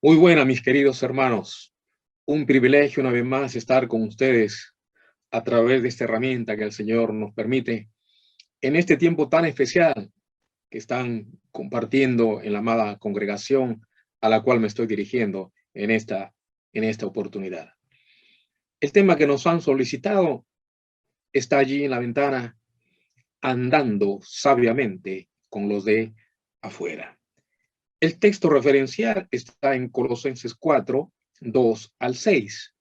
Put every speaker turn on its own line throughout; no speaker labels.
Muy buena, mis queridos hermanos. Un privilegio una vez más estar con ustedes a través de esta herramienta que el Señor nos permite en este tiempo tan especial que están compartiendo en la amada congregación a la cual me estoy dirigiendo en esta oportunidad. El tema que nos han solicitado está allí en la ventana, andando sabiamente con los de afuera. El texto referencial está en Colosenses 4, 2 al 6,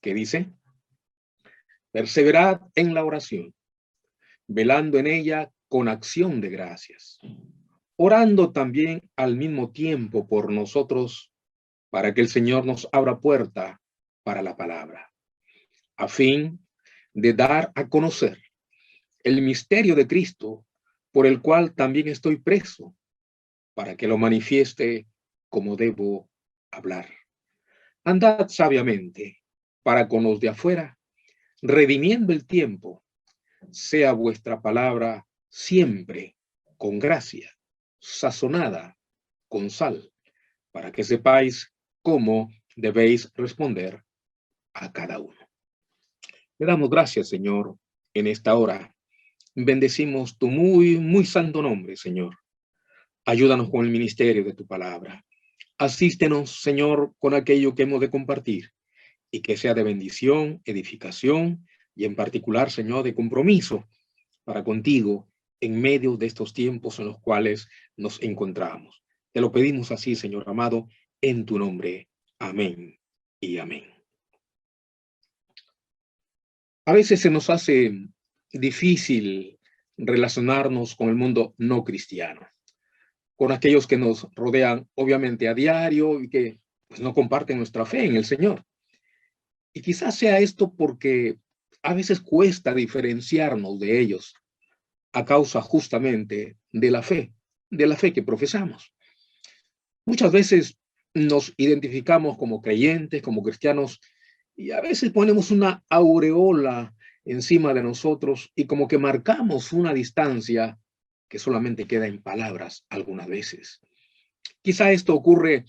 que dice: perseverad en la oración, velando en ella con acción de gracias, orando también al mismo tiempo por nosotros, para que el Señor nos abra puerta para la palabra, a fin de dar a conocer el misterio de Cristo, por el cual también estoy preso, para que lo manifieste como debo hablar. Andad sabiamente para con los de afuera, redimiendo el tiempo. Sea vuestra palabra siempre con gracia, sazonada con sal, para que sepáis cómo debéis responder a cada uno. Le damos gracias, Señor, en esta hora. Bendecimos tu muy santo nombre, Señor. Ayúdanos con el ministerio de tu palabra. Asístenos, Señor, con aquello que hemos de compartir y que sea de bendición, edificación y en particular, Señor, de compromiso para contigo en medio de estos tiempos en los cuales nos encontramos. Te lo pedimos así, Señor amado, en tu nombre. Amén y amén. A veces se nos hace difícil relacionarnos con el mundo no cristiano, con aquellos que nos rodean obviamente a diario y que pues, no comparten nuestra fe en el Señor. Y quizás sea esto porque a veces cuesta diferenciarnos de ellos a causa justamente de la fe que profesamos. Muchas veces nos identificamos como creyentes, como cristianos, y a veces ponemos una aureola encima de nosotros y como que marcamos una distancia que solamente queda en palabras algunas veces. Quizá esto ocurre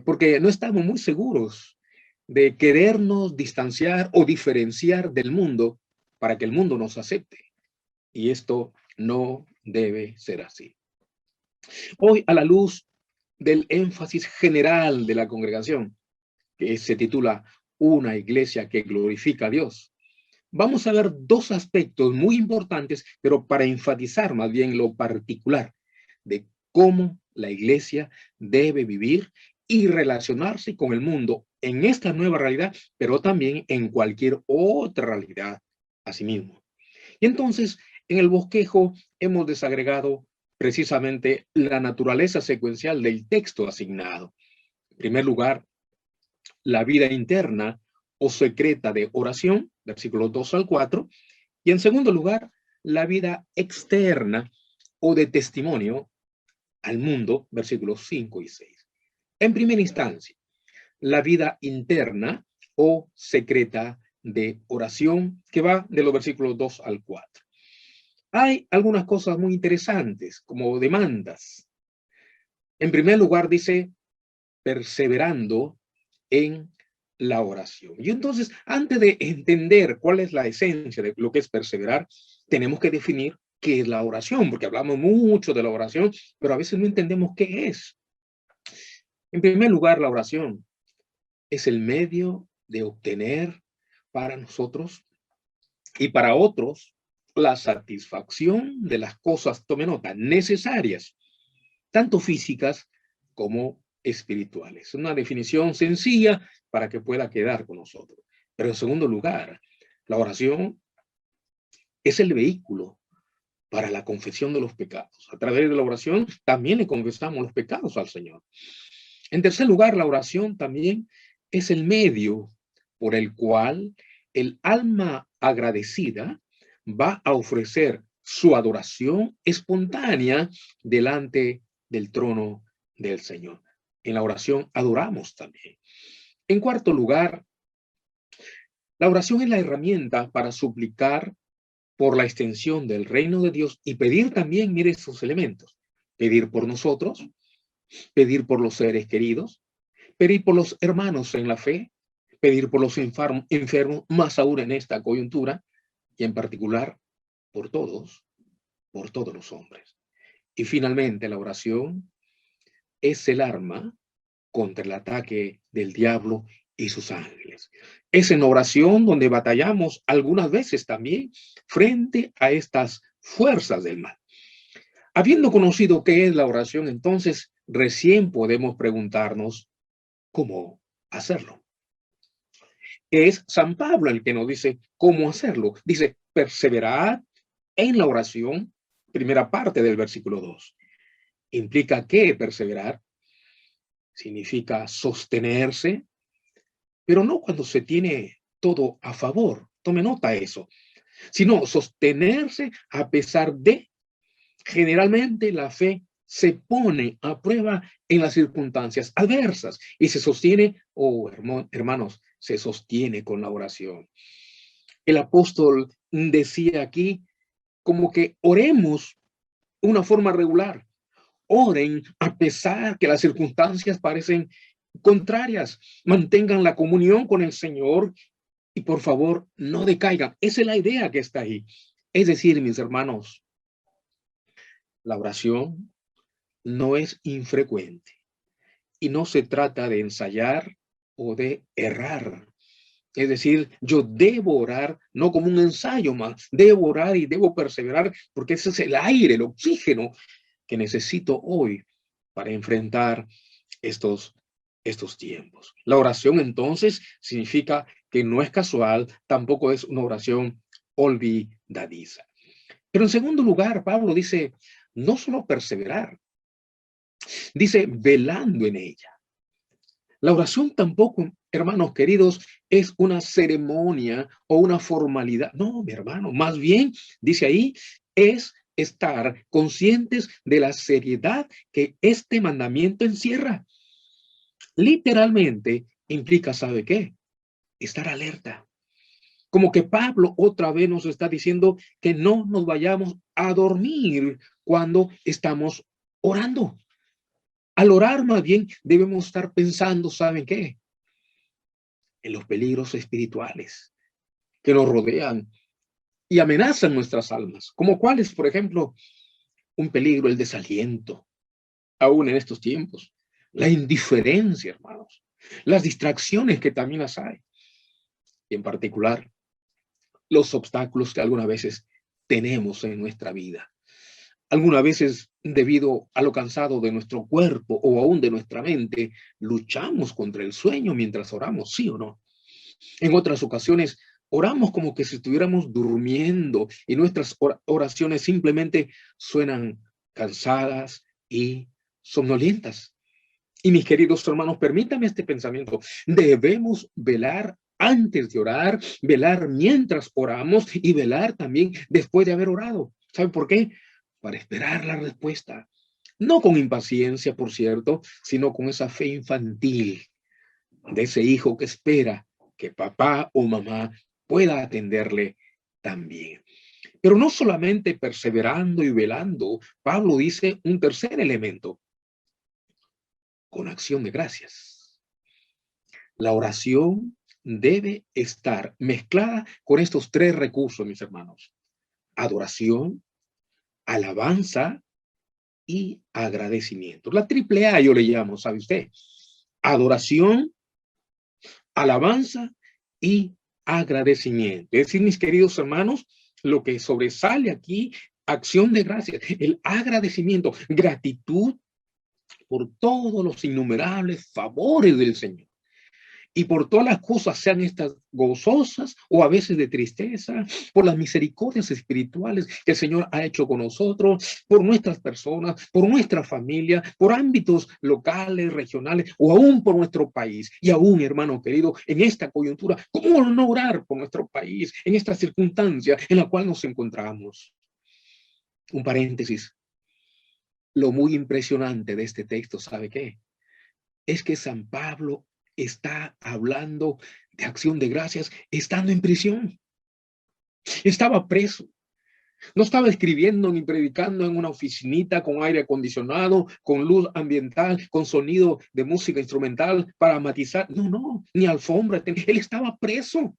porque no estamos muy seguros de querernos distanciar o diferenciar del mundo para que el mundo nos acepte. Y esto no debe ser así. Hoy, a la luz del énfasis general de la congregación, que se titula Una iglesia que glorifica a Dios, vamos a ver dos aspectos muy importantes, pero para enfatizar más bien lo particular de cómo la iglesia debe vivir y relacionarse con el mundo en esta nueva realidad, pero también en cualquier otra realidad asimismo. Y entonces, en el bosquejo hemos desagregado precisamente la naturaleza secuencial del texto asignado. En primer lugar, la vida interna o secreta de oración, versículos 2 al 4. Y en segundo lugar, la vida externa o de testimonio al mundo, versículos 5 y 6. En primera instancia, la vida interna o secreta de oración, que va de los versículos 2 al 4. Hay algunas cosas muy interesantes, como demandas. En primer lugar, dice, perseverando en la oración. Y entonces, antes de entender cuál es la esencia de lo que es perseverar, tenemos que definir qué es la oración, porque hablamos mucho de la oración, pero a veces no entendemos qué es. En primer lugar, la oración es el medio de obtener para nosotros y para otros la satisfacción de las cosas, tome nota, necesarias, tanto físicas como espirituales. Una definición sencilla para que pueda quedar con nosotros. Pero en segundo lugar, la oración es el vehículo para la confesión de los pecados. A través de la oración también le confesamos los pecados al Señor. En tercer lugar, la oración también es el medio por el cual el alma agradecida va a ofrecer su adoración espontánea delante del trono del Señor. En la oración adoramos también. En cuarto lugar, la oración es la herramienta para suplicar por la extensión del reino de Dios y pedir también, mire esos elementos, pedir por nosotros, pedir por los seres queridos, pedir por los hermanos en la fe, pedir por los enfermos, más aún en esta coyuntura, y en particular por todos los hombres. Y finalmente la oración es el arma contra el ataque del diablo y sus ángeles. Es en oración donde batallamos algunas veces también frente a estas fuerzas del mal. Habiendo conocido qué es la oración, entonces recién podemos preguntarnos cómo hacerlo. Es San Pablo el que nos dice cómo hacerlo. Dice, perseverad en la oración, primera parte del versículo 2. ¿Implica qué perseverar? Significa sostenerse, pero no cuando se tiene todo a favor. Tome nota de eso. Sino sostenerse a pesar de, generalmente la fe se pone a prueba en las circunstancias adversas y se sostiene, hermanos, se sostiene con la oración. El apóstol decía aquí como que oremos una forma regular. Oren a pesar que las circunstancias parecen contrarias. Mantengan la comunión con el Señor y por favor no decaigan. Esa es la idea que está ahí. Es decir, mis hermanos, la oración no es infrecuente y no se trata de ensayar o de errar. Es decir, yo debo orar no como un ensayo más, debo orar y debo perseverar porque ese es el aire, el oxígeno que necesito hoy para enfrentar estos tiempos. La oración entonces significa que no es casual, tampoco es una oración olvidadiza. Pero en segundo lugar, Pablo dice, no solo perseverar, dice velando en ella. La oración tampoco, hermanos queridos, es una ceremonia o una formalidad. No, mi hermano, más bien, dice ahí, es estar conscientes de la seriedad que este mandamiento encierra. Literalmente implica, ¿sabe qué? Estar alerta. Como que Pablo otra vez nos está diciendo que no nos vayamos a dormir cuando estamos orando. Al orar más bien debemos estar pensando, ¿saben qué? En los peligros espirituales que nos rodean y amenazan nuestras almas. Como cuáles, por ejemplo, un peligro, el desaliento, aún en estos tiempos. La indiferencia, hermanos. Las distracciones que también las hay. Y en particular, los obstáculos que algunas veces tenemos en nuestra vida. Algunas veces, debido a lo cansado de nuestro cuerpo o aún de nuestra mente, luchamos contra el sueño mientras oramos, ¿sí o no? En otras ocasiones, oramos como que si estuviéramos durmiendo y nuestras oraciones simplemente suenan cansadas y somnolientas. Y mis queridos hermanos, permítame este pensamiento. Debemos velar antes de orar, velar mientras oramos y velar también después de haber orado. ¿Saben por qué? Para esperar la respuesta. No con impaciencia, por cierto, sino con esa fe infantil de ese hijo que espera que papá o mamá pueda atenderle también. Pero no solamente perseverando y velando, Pablo dice un tercer elemento, con acción de gracias. La oración debe estar mezclada con estos tres recursos, mis hermanos. Adoración, alabanza y agradecimiento. La triple A yo le llamo, ¿sabe usted? Adoración, alabanza y agradecimiento. Es decir, mis queridos hermanos, lo que sobresale aquí, acción de gracias, el agradecimiento, gratitud por todos los innumerables favores del Señor. Y por todas las cosas, sean estas gozosas o a veces de tristeza, por las misericordias espirituales que el Señor ha hecho con nosotros, por nuestras personas, por nuestra familia, por ámbitos locales, regionales o aún por nuestro país. Y aún, hermano querido, en esta coyuntura, ¿cómo no orar por nuestro país en esta circunstancia en la cual nos encontramos? Un paréntesis. Lo muy impresionante de este texto, ¿sabe qué? Es que San Pablo está hablando de acción de gracias estando en prisión. Estaba preso. No estaba escribiendo ni predicando en una oficinita con aire acondicionado, con luz ambiental, con sonido de música instrumental para matizar. No, no, ni alfombra. Él estaba preso.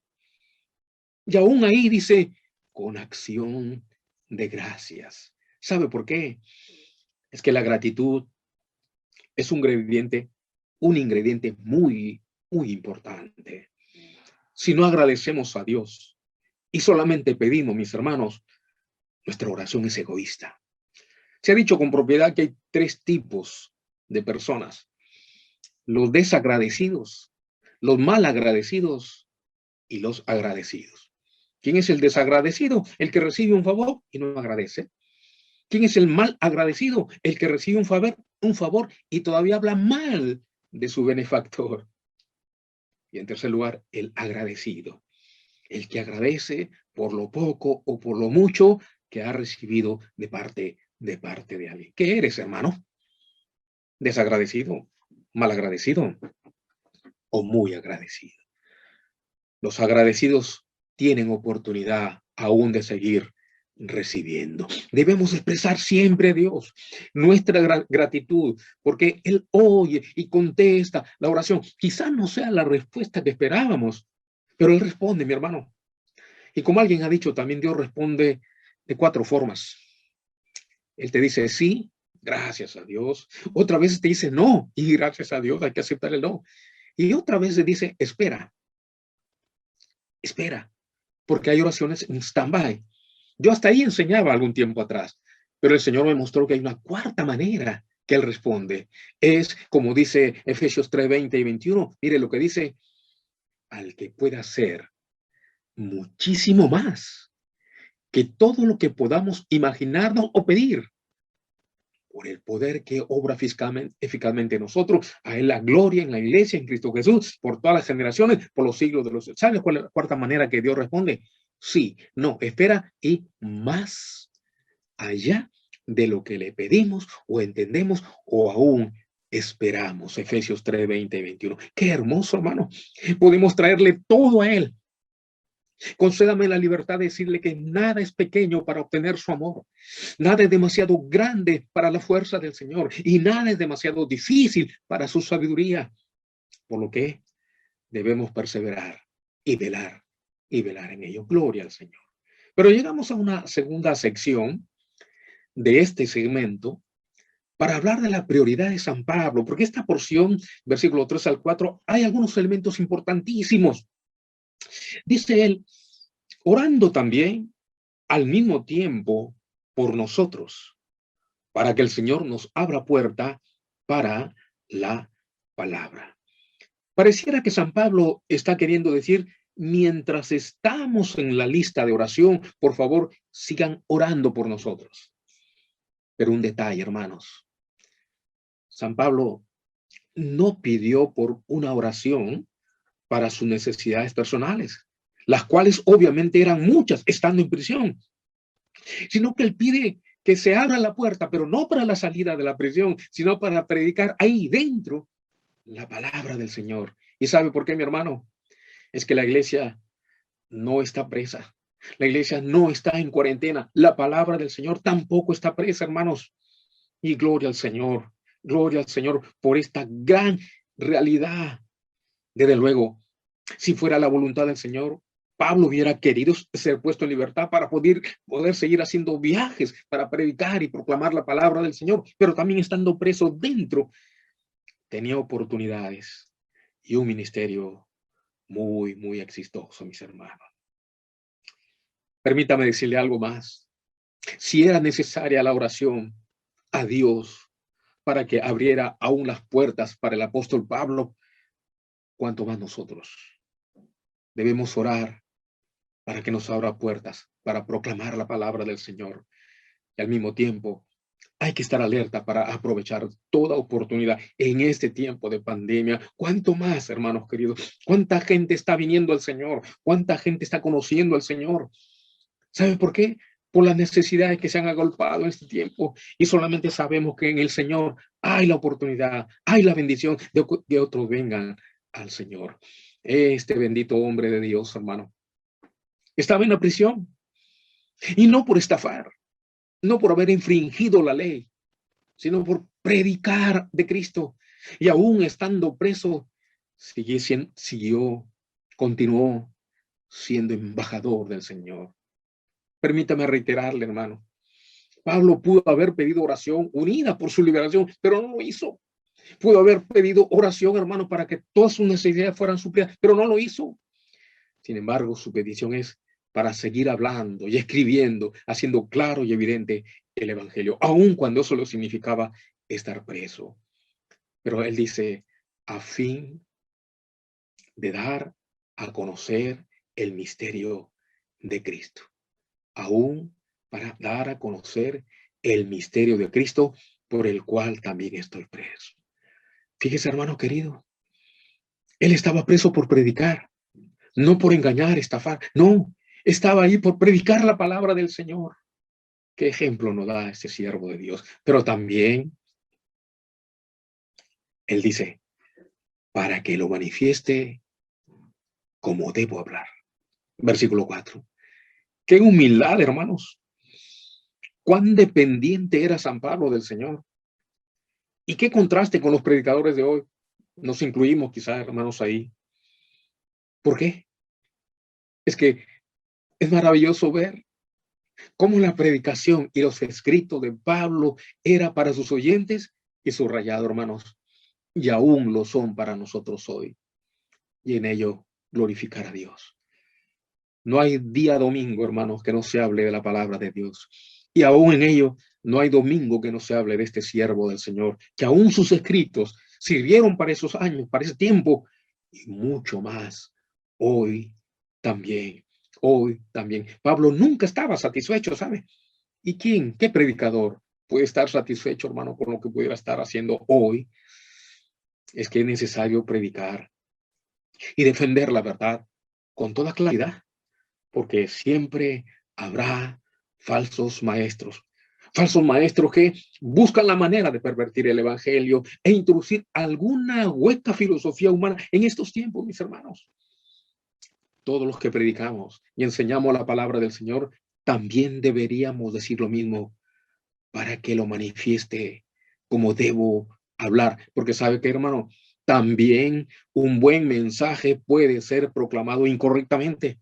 Y aún ahí dice, con acción de gracias. ¿Sabe por qué? Es que la gratitud es un ingrediente muy, muy importante. Si no agradecemos a Dios y solamente pedimos, mis hermanos, nuestra oración es egoísta. Se ha dicho con propiedad que hay tres tipos de personas: los desagradecidos, los malagradecidos y los agradecidos. ¿Quién es el desagradecido? El que recibe un favor y no agradece. ¿Quién es el mal agradecido? El que recibe un favor y todavía habla mal de su benefactor. Y en tercer lugar, el agradecido, el que agradece por lo poco o por lo mucho que ha recibido de parte de alguien. ¿Qué eres, hermano? ¿Desagradecido, malagradecido o muy agradecido? Los agradecidos tienen oportunidad aún de seguir recibiendo. Debemos expresar siempre a Dios nuestra gratitud, porque Él oye y contesta la oración. Quizás no sea la respuesta que esperábamos, pero Él responde, mi hermano. Y como alguien ha dicho, también Dios responde de cuatro formas. Él te dice sí, gracias a Dios. Otra vez te dice no, y gracias a Dios hay que aceptar el no. Y otra vez te dice espera, espera, porque hay oraciones en stand-by. Yo hasta ahí enseñaba algún tiempo atrás, pero el Señor me mostró que hay una cuarta manera que Él responde. Es como dice Efesios 3, 20 y 21. Mire lo que dice: al que pueda hacer muchísimo más que todo lo que podamos imaginarnos o pedir, por el poder que obra eficazmente en nosotros, a Él la gloria en la iglesia, en Cristo Jesús, por todas las generaciones, por los siglos de los siglos. ¿Sabes cuál es la cuarta manera que Dios responde? Sí, no, espera y más allá de lo que le pedimos o entendemos o aún esperamos. Efesios 3, 20 y 21. Qué hermoso, hermano. Podemos traerle todo a Él. Concédame la libertad de decirle que nada es pequeño para obtener su amor. Nada es demasiado grande para la fuerza del Señor y nada es demasiado difícil para su sabiduría. Por lo que debemos perseverar y velar en ello. Gloria al Señor. Pero llegamos a una segunda sección de este segmento para hablar de la prioridad de San Pablo, porque esta porción, versículo 3 al 4, hay algunos elementos importantísimos. Dice él, orando también al mismo tiempo por nosotros, para que el Señor nos abra puerta para la palabra. Pareciera que San Pablo está queriendo decir, mientras estamos en la lista de oración, por favor, sigan orando por nosotros. Pero un detalle, hermanos. San Pablo no pidió por una oración para sus necesidades personales, las cuales obviamente eran muchas estando en prisión, sino que él pide que se abra la puerta, pero no para la salida de la prisión, sino para predicar ahí dentro la palabra del Señor. ¿Y sabe por qué, mi hermano? Es que la iglesia no está presa. La iglesia no está en cuarentena. La palabra del Señor tampoco está presa, hermanos. Y gloria al Señor por esta gran realidad. Desde luego, si fuera la voluntad del Señor, Pablo hubiera querido ser puesto en libertad para poder seguir haciendo viajes, para predicar y proclamar la palabra del Señor, pero también estando preso dentro, tenía oportunidades y un ministerio muy, muy exitoso, mis hermanos. Permítame decirle algo más. Si era necesaria la oración a Dios para que abriera aún las puertas para el apóstol Pablo, cuanto más nosotros debemos orar para que nos abra puertas, para proclamar la palabra del Señor. Y al mismo tiempo, hay que estar alerta para aprovechar toda oportunidad en este tiempo de pandemia. ¿Cuánto más, hermanos queridos? ¿Cuánta gente está viniendo al Señor? ¿Cuánta gente está conociendo al Señor? ¿Sabe por qué? Por las necesidades que se han agolpado en este tiempo. Y solamente sabemos que en el Señor hay la oportunidad, hay la bendición de que otros vengan al Señor. Este bendito hombre de Dios, hermano, estaba en la prisión. Y no por estafar, no por haber infringido la ley, sino por predicar de Cristo. Y aún estando preso, continuó siendo embajador del Señor. Permítame reiterarle, hermano. Pablo pudo haber pedido oración unida por su liberación, pero no lo hizo. Pudo haber pedido oración, hermano, para que todas sus necesidades fueran suplidas, pero no lo hizo. Sin embargo, su petición es para seguir hablando y escribiendo, haciendo claro y evidente el evangelio, aun cuando eso lo significaba estar preso. Pero él dice, a fin de dar a conocer el misterio de Cristo, aún para dar a conocer el misterio de Cristo, por el cual también estoy preso. Fíjese, hermano querido, él estaba preso por predicar, no por engañar, estafar, no, estaba ahí por predicar la palabra del Señor. ¿Qué ejemplo nos da este siervo de Dios? Pero también, él dice, para que lo manifieste como debo hablar. Versículo 4. Qué humildad, hermanos. Cuán dependiente era San Pablo del Señor. Y qué contraste con los predicadores de hoy. Nos incluimos quizás, hermanos, ahí. ¿Por qué? Es que es maravilloso ver cómo la predicación y los escritos de Pablo era para sus oyentes y subrayado, hermanos, y aún lo son para nosotros hoy. Y en ello glorificar a Dios. No hay día domingo, hermanos, que no se hable de la palabra de Dios. Y aún en ello, no hay domingo que no se hable de este siervo del Señor, que aún sus escritos sirvieron para esos años, para ese tiempo, y mucho más. Hoy también, hoy también. Pablo nunca estaba satisfecho, ¿sabe? ¿Y quién, qué predicador puede estar satisfecho, hermano, con lo que pudiera estar haciendo hoy? Es que es necesario predicar y defender la verdad con toda claridad, porque siempre habrá falsos maestros que buscan la manera de pervertir el evangelio e introducir alguna hueca filosofía humana en estos tiempos, mis hermanos. Todos los que predicamos y enseñamos la palabra del Señor, también deberíamos decir lo mismo para que lo manifieste como debo hablar, porque sabe que, hermano, también un buen mensaje puede ser proclamado incorrectamente.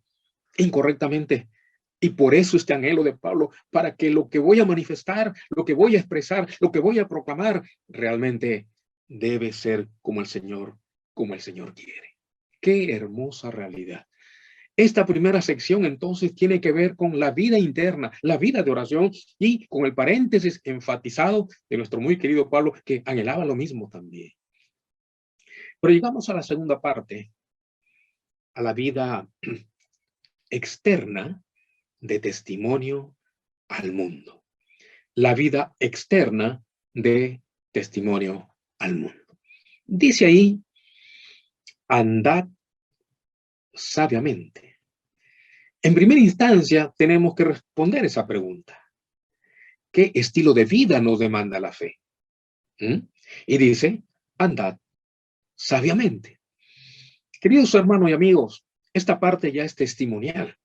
Y por eso este anhelo de Pablo, para que lo que voy a manifestar, lo que voy a expresar, lo que voy a proclamar, realmente debe ser como el Señor quiere. Qué hermosa realidad. Esta primera sección entonces tiene que ver con la vida interna, la vida de oración y con el paréntesis enfatizado de nuestro muy querido Pablo, que anhelaba lo mismo también. Pero llegamos a la segunda parte, a la vida externa de testimonio al mundo. La vida externa de testimonio al mundo. Dice ahí, andad sabiamente. En primera instancia, tenemos que responder esa pregunta. ¿Qué estilo de vida nos demanda la fe? Y dice, andad sabiamente. Queridos hermanos y amigos, esta parte ya es testimonial.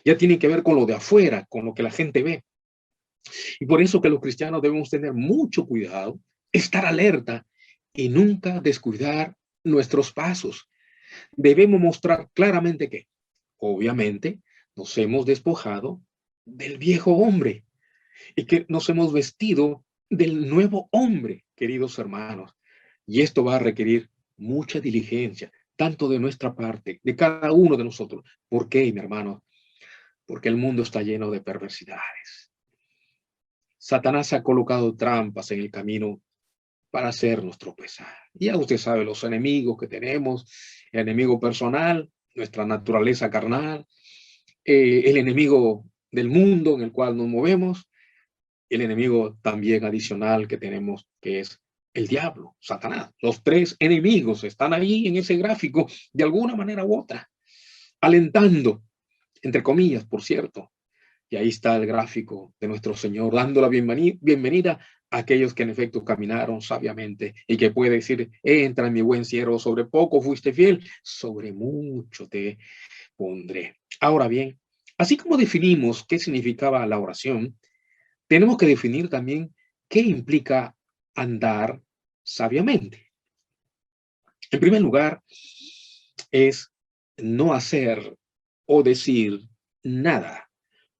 Ya tiene que ver con lo de afuera, con lo que la gente ve. Y por eso que los cristianos debemos tener mucho cuidado, estar alerta y nunca descuidar nuestros pasos. Debemos mostrar claramente que, obviamente, nos hemos despojado del viejo hombre y que nos hemos vestido del nuevo hombre, queridos hermanos. Y esto va a requerir mucha diligencia, tanto de nuestra parte, de cada uno de nosotros. ¿Por qué, mi hermano? Porque el mundo está lleno de perversidades. Satanás ha colocado trampas en el camino para hacernos tropezar. Ya usted sabe los enemigos que tenemos, el enemigo personal, nuestra naturaleza carnal, el enemigo del mundo en el cual nos movemos, el enemigo también adicional que tenemos, que es el diablo, Satanás. Los tres enemigos están ahí en ese gráfico de alguna manera u otra, alentando, entre comillas, por cierto. Y ahí está el gráfico de nuestro Señor, dando la bienvenida a aquellos que en efecto caminaron sabiamente y que puede decir, entra en mi buen siervo, sobre poco fuiste fiel, sobre mucho te pondré. Ahora bien, Así como definimos qué significaba la oración, tenemos que definir también qué implica andar sabiamente. En primer lugar, es no hacer o decir nada,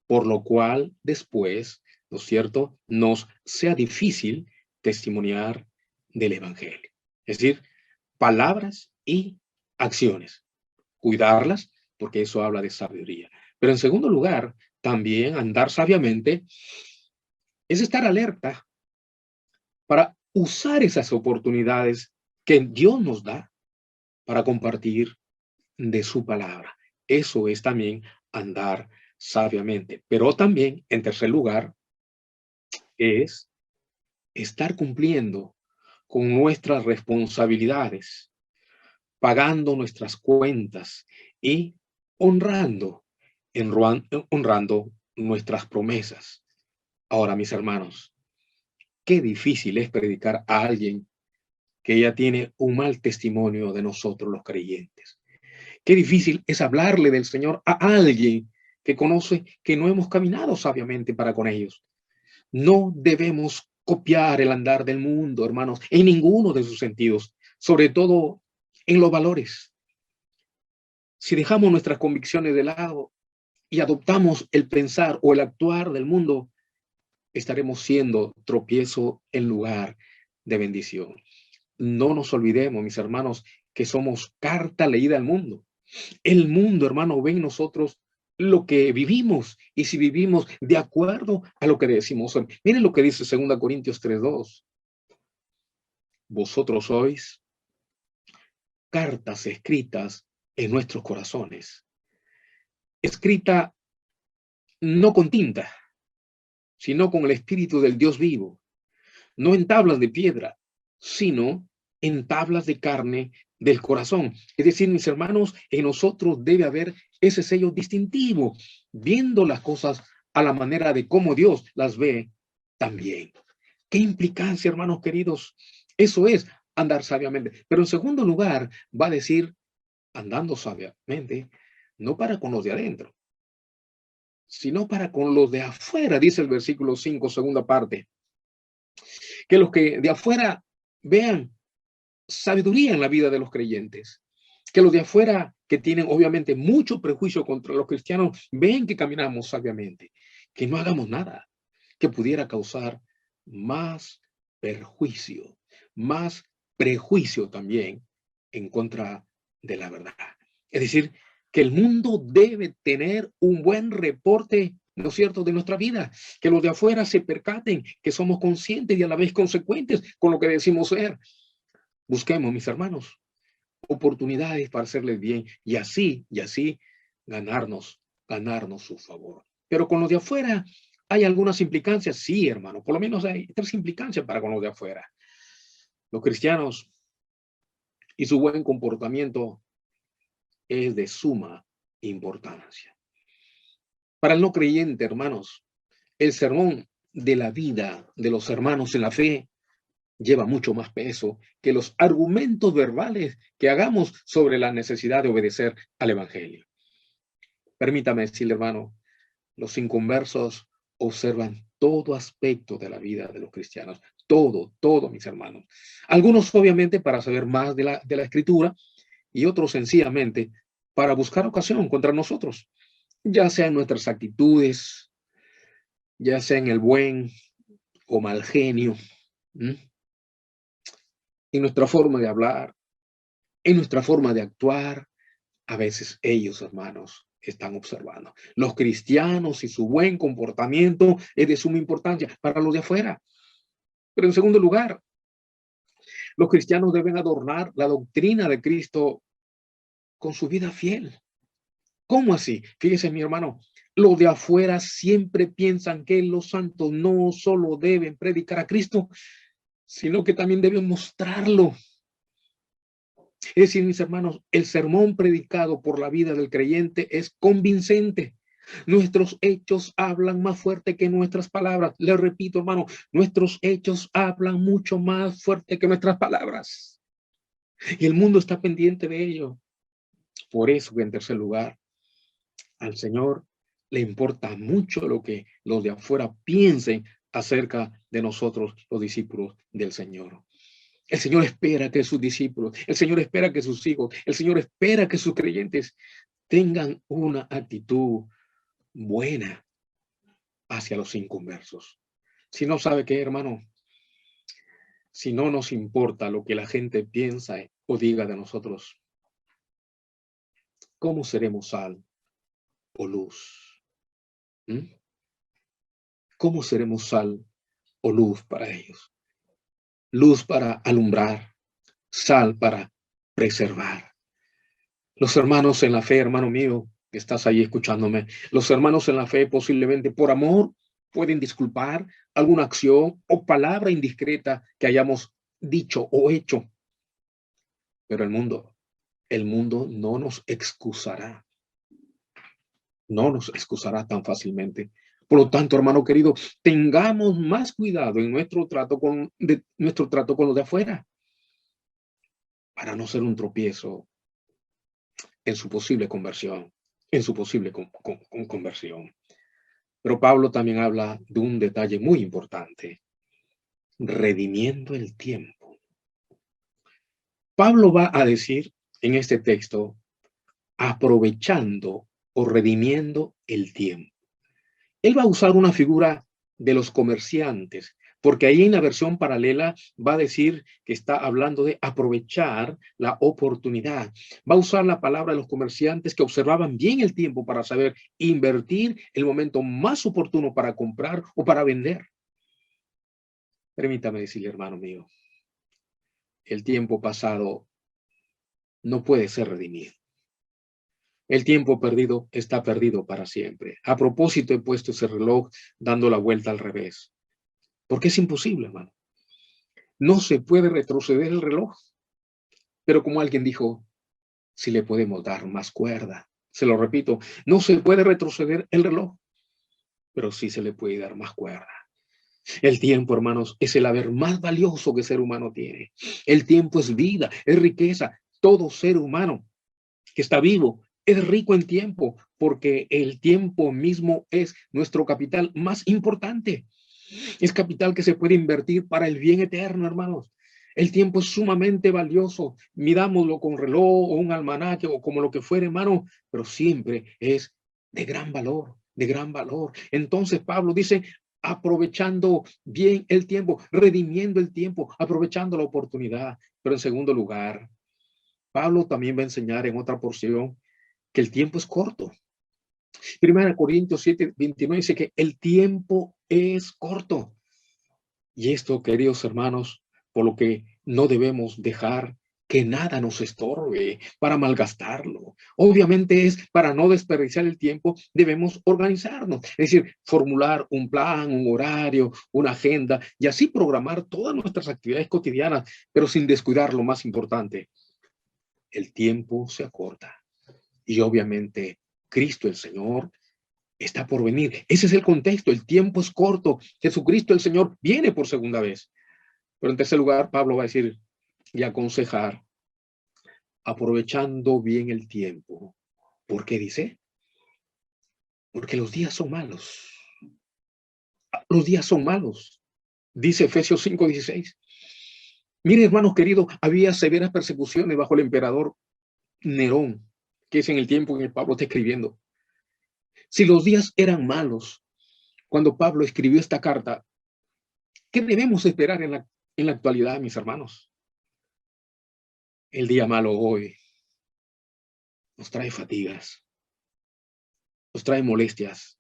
por lo cual después, ¿no es cierto?, nos sea difícil testimoniar del Evangelio. Es decir, palabras y acciones. Cuidarlas, porque eso habla de sabiduría. Pero en segundo lugar, también andar sabiamente es estar alerta para usar esas oportunidades que Dios nos da para compartir de su palabra. Eso es también andar sabiamente. Pero también, en tercer lugar, es estar cumpliendo con nuestras responsabilidades, pagando nuestras cuentas y honrando, honrando nuestras promesas. Ahora, mis hermanos, qué difícil es predicar a alguien que ya tiene un mal testimonio de nosotros los creyentes. Qué difícil es hablarle del Señor a alguien que conoce que no hemos caminado sabiamente para con ellos. No debemos copiar el andar del mundo, hermanos, en ninguno de sus sentidos, sobre todo en los valores. Si dejamos nuestras convicciones de lado y adoptamos el pensar o el actuar del mundo, estaremos siendo tropiezo en lugar de bendición. No nos olvidemos, mis hermanos, que somos carta leída al mundo. El mundo, hermano, ve en nosotros lo que vivimos y si vivimos de acuerdo a lo que decimos. Miren lo que dice 2 Corintios 3:2. Vosotros sois cartas escritas en nuestros corazones, escrita no con tinta, sino con el espíritu del Dios vivo, no en tablas de piedra, sino en tablas de carne del corazón. Es decir, mis hermanos, en nosotros debe haber ese sello distintivo, viendo las cosas a la manera de cómo Dios las ve también. ¿Qué implicancia, hermanos queridos? Eso es andar sabiamente. Pero en segundo lugar, va a decir, andando sabiamente, no para con los de adentro, sino para con los de afuera, dice el versículo 5, segunda parte. Que los que de afuera vean sabiduría en la vida de los creyentes. Que los de afuera, que tienen obviamente mucho prejuicio contra los cristianos, ven que caminamos sabiamente. Que no hagamos nada que pudiera causar más perjuicio, más prejuicio también en contra de la verdad. Es decir, que el mundo debe tener un buen reporte, ¿no es cierto?, de nuestra vida, que los de afuera se percaten que somos conscientes y a la vez consecuentes con lo que decimos ser. Busquemos, mis hermanos, oportunidades para hacerles bien y así ganarnos su favor. Pero con los de afuera hay algunas implicancias, sí, hermano, por lo menos hay 3 implicancias para con los de afuera. Los cristianos y su buen comportamiento es de suma importancia. Para el no creyente, hermanos, el sermón de la vida de los hermanos en la fe lleva mucho más peso que los argumentos verbales que hagamos sobre la necesidad de obedecer al Evangelio. Permítame decirle, hermano, los inconversos observan todo aspecto de la vida de los cristianos, todo, mis hermanos. Algunos obviamente para saber más de la Escritura y otros sencillamente para buscar ocasión contra nosotros, ya sea en nuestras actitudes, ya sea en el buen o mal genio, en nuestra forma de hablar, en nuestra forma de actuar. A veces ellos, hermanos, están observando. Los cristianos y su buen comportamiento es de suma importancia para los de afuera. Pero en segundo lugar, los cristianos deben adornar la doctrina de Cristo con su vida fiel. ¿Cómo así? Fíjese, mi hermano, los de afuera siempre piensan que los santos no solo deben predicar a Cristo, sino que también deben mostrarlo. Es decir, mis hermanos, el sermón predicado por la vida del creyente es convincente. Nuestros hechos hablan más fuerte que nuestras palabras. Les repito, hermano, nuestros hechos hablan mucho más fuerte que nuestras palabras. Y el mundo está pendiente de ello. Por eso, en tercer lugar, al Señor le importa mucho lo que los de afuera piensen acerca de nosotros, los discípulos del Señor. El Señor espera que sus discípulos, el Señor espera que sus hijos, el Señor espera que sus creyentes tengan una actitud buena hacia los inconversos. Si no sabe qué, hermano, si no nos importa lo que la gente piensa o diga de nosotros, ¿cómo seremos sal o luz? ¿Mm? ¿Cómo seremos sal o luz para ellos? Luz para alumbrar, sal para preservar. Los hermanos en la fe, hermano mío, que estás ahí escuchándome, los hermanos en la fe posiblemente por amor pueden disculpar alguna acción o palabra indiscreta que hayamos dicho o hecho. Pero el mundo no nos excusará tan fácilmente. Por lo tanto, hermano querido, tengamos más cuidado en nuestro trato con los de afuera, para no ser un tropiezo en su posible conversión, en su posible conversión. Pero Pablo también habla de un detalle muy importante: redimiendo el tiempo. Pablo va a decir en este texto, aprovechando o redimiendo el tiempo. Él va a usar una figura de los comerciantes, porque ahí en la versión paralela va a decir que está hablando de aprovechar la oportunidad. Va a usar la palabra de los comerciantes que observaban bien el tiempo para saber invertir el momento más oportuno para comprar o para vender. Permítame decirle, hermano mío, el tiempo pasado no puede ser redimido. El tiempo perdido está perdido para siempre. A propósito, he puesto ese reloj dando la vuelta al revés, porque es imposible, hermano. No se puede retroceder el reloj, pero como alguien dijo, si le podemos dar más cuerda. Se lo repito, no se puede retroceder el reloj, pero sí se le puede dar más cuerda. El tiempo, hermanos, es el haber más valioso que el ser humano tiene. El tiempo es vida, es riqueza. Todo ser humano que está vivo es rico en tiempo, porque el tiempo mismo es nuestro capital más importante. Es capital que se puede invertir para el bien eterno, hermanos. El tiempo es sumamente valioso. Midámoslo con reloj o un almanaque o como lo que fuere, hermano, pero siempre es de gran valor, de gran valor. Entonces Pablo dice, aprovechando bien el tiempo, redimiendo el tiempo, aprovechando la oportunidad. Pero en segundo lugar, Pablo también va a enseñar en otra porción que el tiempo es corto. 1 Corintios 7:29 dice que el tiempo es corto. Y esto, queridos hermanos, por lo que no debemos dejar que nada nos estorbe para malgastarlo. Obviamente es para no desperdiciar el tiempo, debemos organizarnos, es decir, formular un plan, un horario, una agenda y así programar todas nuestras actividades cotidianas, pero sin descuidar lo más importante: el tiempo se acorta. Y obviamente Cristo el Señor está por venir. Ese es el contexto. El tiempo es corto. Jesucristo el Señor viene por segunda vez. Pero en tercer lugar, Pablo va a decir y aconsejar, aprovechando bien el tiempo. ¿Por qué dice? Porque los días son malos. Los días son malos. Dice Efesios 5:16. Mire, hermanos queridos, había severas persecuciones bajo el emperador Nerón, que es en el tiempo en que Pablo está escribiendo. Si los días eran malos cuando Pablo escribió esta carta, ¿qué debemos esperar en la actualidad, mis hermanos? El día malo hoy nos trae fatigas, nos trae molestias,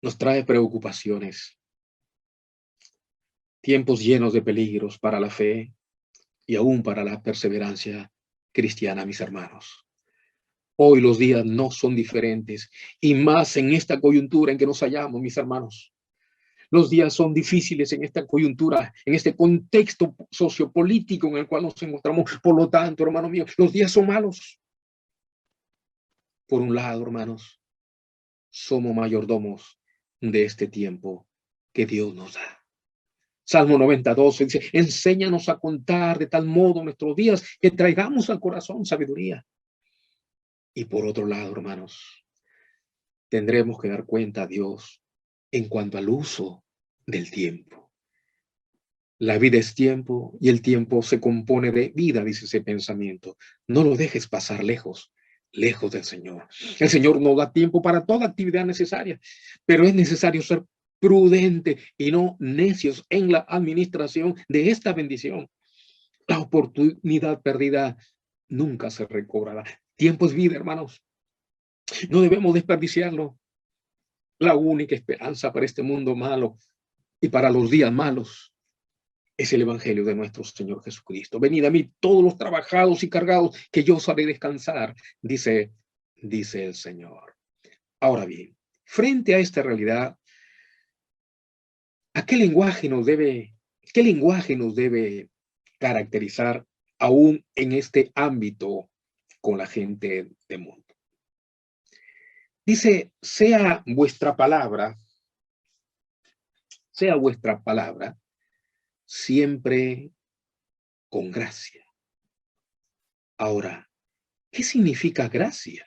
nos trae preocupaciones, tiempos llenos de peligros para la fe y aún para la perseverancia cristiana, mis hermanos. Hoy los días no son diferentes, y más en esta coyuntura en que nos hallamos, mis hermanos. Los días son difíciles en esta coyuntura, en este contexto sociopolítico en el cual nos encontramos. Por lo tanto, hermano mío, los días son malos. Por un lado, hermanos, somos mayordomos de este tiempo que Dios nos da. Salmo 92 dice, enséñanos a contar de tal modo nuestros días que traigamos al corazón sabiduría. Y por otro lado, hermanos, tendremos que dar cuenta a Dios en cuanto al uso del tiempo. La vida es tiempo y el tiempo se compone de vida, dice ese pensamiento. No lo dejes pasar lejos, lejos del Señor. El Señor nos da tiempo para toda actividad necesaria, pero es necesario ser prudente y no necios en la administración de esta bendición. La oportunidad perdida nunca se recobrará. Tiempo es vida, hermanos. No debemos desperdiciarlo. La única esperanza para este mundo malo y para los días malos es el evangelio de nuestro Señor Jesucristo. Venid a mí todos los trabajados y cargados, que yo os haré descansar, dice el Señor. Ahora bien, frente a esta realidad, ¿qué lenguaje nos debe caracterizar aún en este ámbito con la gente del mundo? Dice, sea vuestra palabra siempre con gracia. Ahora, ¿qué significa gracia?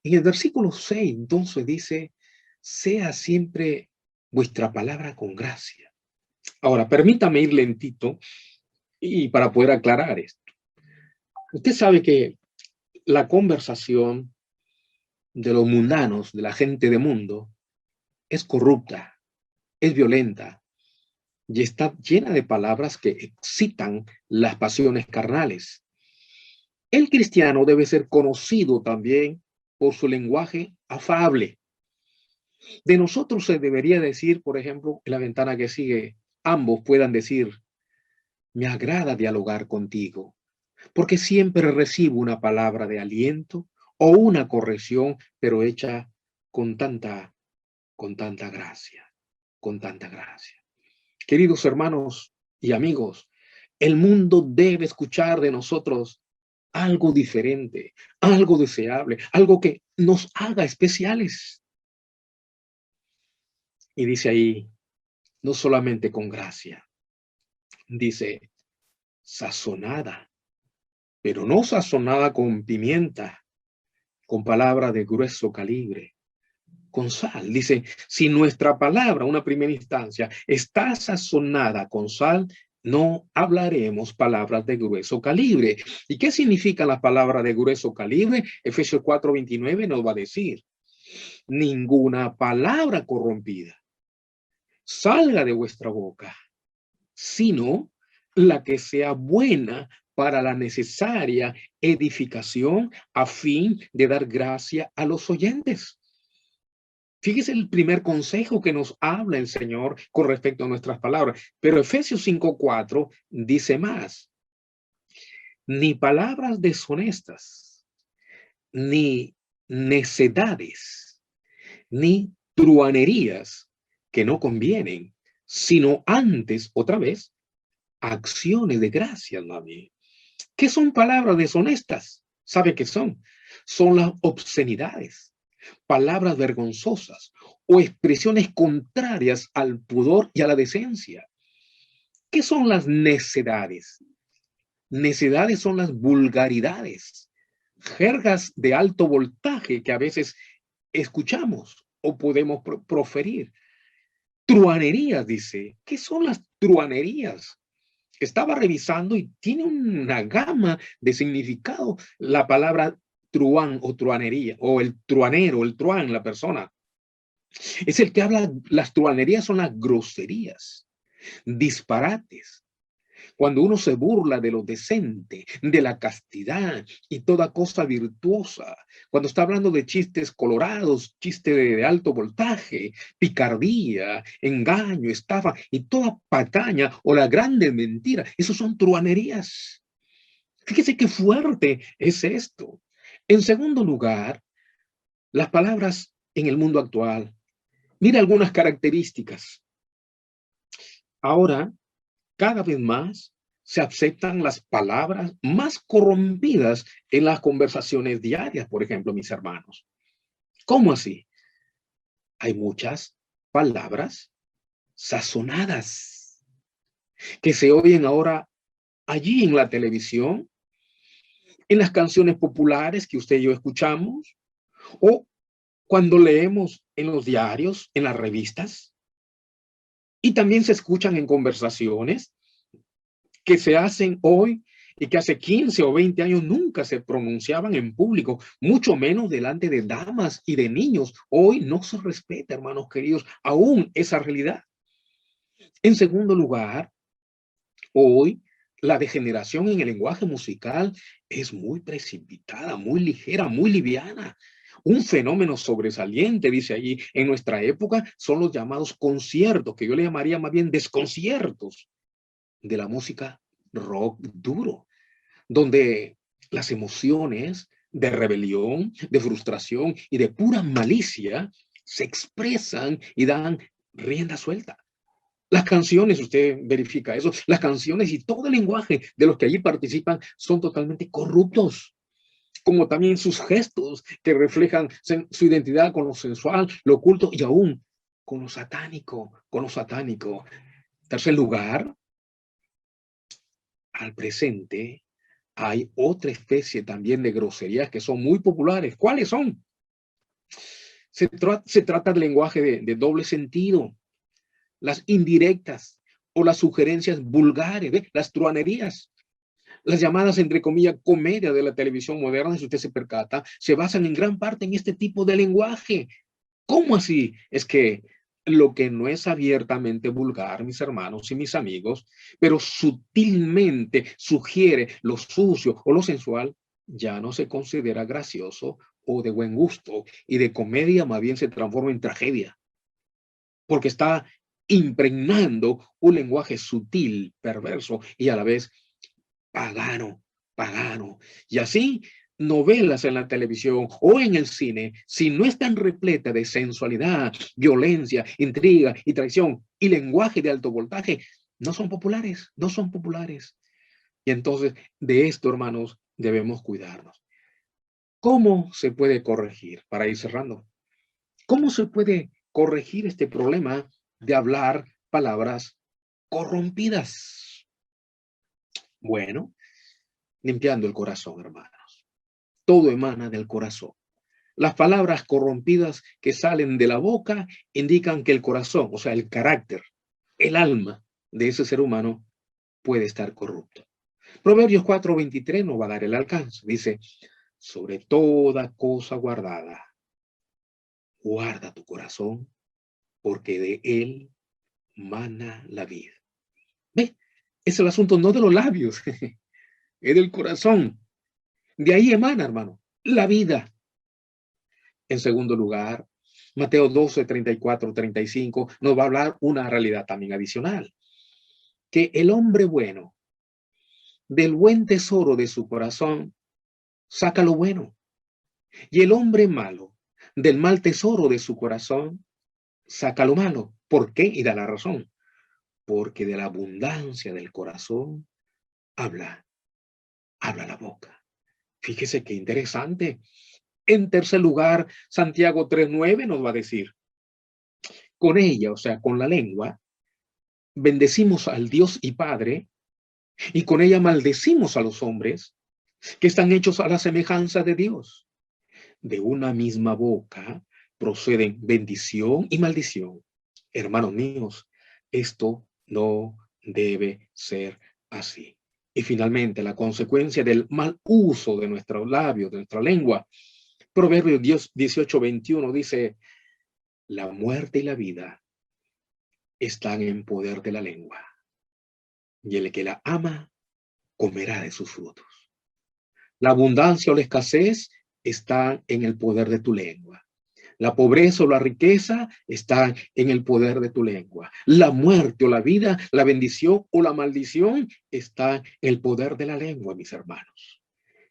En el versículo 6, entonces dice, sea siempre vuestra palabra con gracia. Ahora, permítame ir lentito y para poder aclarar esto. Usted sabe que la conversación de los mundanos, de la gente de mundo, es corrupta, es violenta y está llena de palabras que excitan las pasiones carnales. El cristiano debe ser conocido también por su lenguaje afable. De nosotros se debería decir, por ejemplo, en la ventana que sigue, ambos puedan decir, me agrada dialogar contigo, porque siempre recibo una palabra de aliento o una corrección, pero hecha con tanta gracia, con tanta gracia. Queridos hermanos y amigos, el mundo debe escuchar de nosotros algo diferente, algo deseable, algo que nos haga especiales. Y dice ahí, no solamente con gracia, dice sazonada, pero no sazonada con pimienta, con palabra de grueso calibre, con sal. Dice, si nuestra palabra, una primera instancia, está sazonada con sal, no hablaremos palabras de grueso calibre. ¿Y qué significa la palabra de grueso calibre? Efesios 4:29 nos va a decir, ninguna palabra corrompida salga de vuestra boca, sino la que sea buena para la necesaria edificación a fin de dar gracia a los oyentes. Fíjese el primer consejo que nos habla el Señor con respecto a nuestras palabras. Pero Efesios 5:4 dice más. Ni palabras deshonestas, ni necedades, ni truanerías que no convienen, sino antes, otra vez, acciones de gracia, mami. ¿Qué son palabras deshonestas? ¿Sabe qué son? Son las obscenidades, palabras vergonzosas o expresiones contrarias al pudor y a la decencia. ¿Qué son las necedades? Necedades son las vulgaridades, jergas de alto voltaje que a veces escuchamos o podemos proferir. Truanerías, dice. ¿Qué son las truanerías? Estaba revisando y tiene una gama de significado la palabra truán o truanería, o el truanero, el truán, la persona. Es el que habla, las truanerías son las groserías, disparates. Cuando uno se burla de lo decente, de la castidad y toda cosa virtuosa, cuando está hablando de chistes colorados, chistes de alto voltaje, picardía, engaño, estafa y toda patraña o la grande mentira, esos son truanerías. Fíjese qué fuerte es esto. En segundo lugar, las palabras en el mundo actual. Mira algunas características. Ahora, cada vez más se aceptan las palabras más corrompidas en las conversaciones diarias, por ejemplo, mis hermanos. ¿Cómo así? Hay muchas palabras sazonadas que se oyen ahora allí en la televisión, en las canciones populares que usted y yo escuchamos, o cuando leemos en los diarios, en las revistas, y también se escuchan en conversaciones que se hacen hoy y que hace 15 o 20 años nunca se pronunciaban en público, mucho menos delante de damas y de niños. Hoy no se respeta, hermanos queridos, aún esa realidad. En segundo lugar, hoy la degeneración en el lenguaje musical es muy precipitada, muy ligera, muy liviana. Un fenómeno sobresaliente, dice allí, en nuestra época son los llamados conciertos, que yo le llamaría más bien desconciertos de la música rock duro, donde las emociones de rebelión, de frustración y de pura malicia se expresan y dan rienda suelta. Las canciones, usted verifica eso, las canciones y todo el lenguaje de los que allí participan son totalmente corruptos, como también sus gestos que reflejan su identidad con lo sensual, lo oculto y aún con lo satánico, con lo satánico. Tercer lugar, al presente hay otra especie también de groserías que son muy populares. ¿Cuáles son? Se trata del lenguaje de doble sentido, las indirectas o las sugerencias vulgares, ¿ve? Las truanerías. Las llamadas, entre comillas, comedia de la televisión moderna, si usted se percata, se basan en gran parte en este tipo de lenguaje. ¿Cómo así? Es que lo que no es abiertamente vulgar, mis hermanos y mis amigos, pero sutilmente sugiere lo sucio o lo sensual, ya no se considera gracioso o de buen gusto, y de comedia más bien se transforma en tragedia, porque está impregnando un lenguaje sutil, perverso y a la vez pagano, pagano. Y así, novelas en la televisión o en el cine, si no están repletas de sensualidad, violencia, intriga y traición y lenguaje de alto voltaje, no son populares, no son populares. Y entonces, de esto, hermanos, debemos cuidarnos. ¿Cómo se puede corregir? Para ir cerrando, ¿cómo se puede corregir este problema de hablar palabras corrompidas? Bueno, limpiando el corazón, hermanos. Todo emana del corazón. Las palabras corrompidas que salen de la boca indican que el corazón, o sea, el carácter, el alma de ese ser humano puede estar corrupto. Proverbios 4:23 nos va a dar el alcance. Dice, sobre toda cosa guardada, guarda tu corazón, porque de él mana la vida. ¿Ve? Es el asunto no de los labios, es del corazón. De ahí emana, hermano, la vida. En segundo lugar, Mateo 12:34-35 nos va a hablar una realidad también adicional, que el hombre bueno, del buen tesoro de su corazón, saca lo bueno, y el hombre malo, del mal tesoro de su corazón, saca lo malo. ¿Por qué? Y da la razón. Porque de la abundancia del corazón habla, habla la boca. Fíjese qué interesante. En tercer lugar, Santiago 3:9 nos va a decir, con ella, o sea, con la lengua, bendecimos al Dios y Padre, y con ella maldecimos a los hombres que están hechos a la semejanza de Dios. De una misma boca proceden bendición y maldición. Hermanos míos, esto no debe ser así. Y finalmente, la consecuencia del mal uso de nuestros labios, de nuestra lengua. Proverbios 18:21 dice, la muerte y la vida están en poder de la lengua, y el que la ama comerá de sus frutos. La abundancia o la escasez están en el poder de tu lengua. La pobreza o la riqueza están en el poder de tu lengua. La muerte o la vida, la bendición o la maldición está en el poder de la lengua, mis hermanos.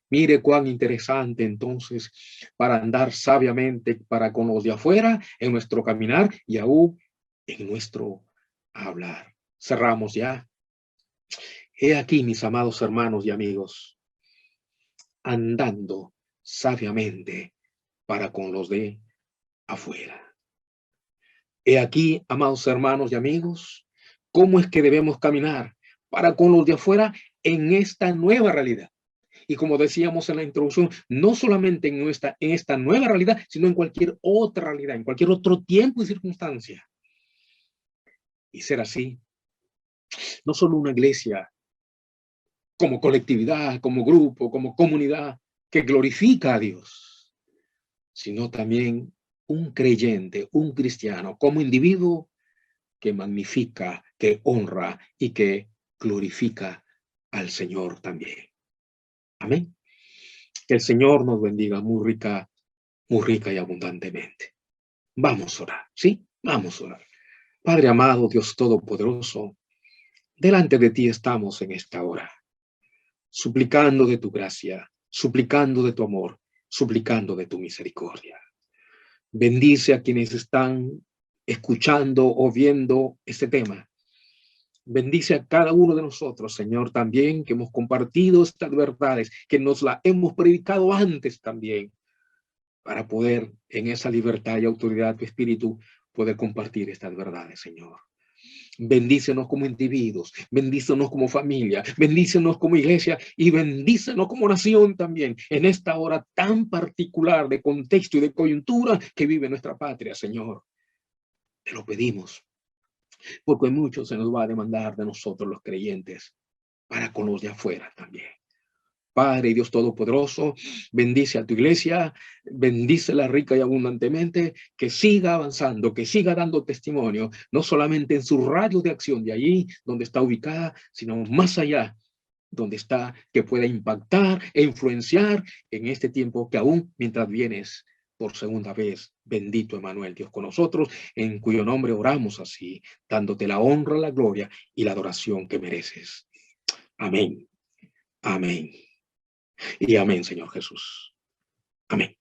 Mire cuán interesante entonces para andar sabiamente para con los de afuera en nuestro caminar y aún en nuestro hablar. Cerramos ya. He aquí, mis amados hermanos y amigos, andando sabiamente para con los de afuera. He aquí, amados hermanos y amigos, cómo es que debemos caminar para con los de afuera en esta nueva realidad. Y como decíamos en la introducción, no solamente en esta nueva realidad, sino en cualquier otra realidad, en cualquier otro tiempo y circunstancia. Y ser así, no solo una iglesia como colectividad, como grupo, como comunidad que glorifica a Dios, sino también un creyente, un cristiano, como individuo que magnifica, que honra y que glorifica al Señor también. Amén. Que el Señor nos bendiga muy rica y abundantemente. Vamos a orar, ¿sí? Vamos a orar. Padre amado, Dios Todopoderoso, delante de ti estamos en esta hora, suplicando de tu gracia, suplicando de tu amor, suplicando de tu misericordia. Bendice a quienes están escuchando o viendo este tema. Bendice a cada uno de nosotros, Señor, también que hemos compartido estas verdades, que nos las hemos predicado antes también, para poder en esa libertad y autoridad de tu espíritu poder compartir estas verdades, Señor. Bendícenos como individuos, bendícenos como familia, bendícenos como iglesia y bendícenos como nación también en esta hora tan particular de contexto y de coyuntura que vive nuestra patria, Señor. Te lo pedimos, porque mucho se nos va a demandar de nosotros los creyentes para con los de afuera también. Padre y Dios Todopoderoso, bendice a tu iglesia, bendícela rica y abundantemente, que siga avanzando, que siga dando testimonio, no solamente en su radio de acción de allí donde está ubicada, sino más allá donde está, que pueda impactar e influenciar en este tiempo que aún mientras vienes por segunda vez, bendito Emmanuel, Dios con nosotros, en cuyo nombre oramos así, dándote la honra, la gloria y la adoración que mereces. Amén. Amén. Y amén, Señor Jesús. Amén.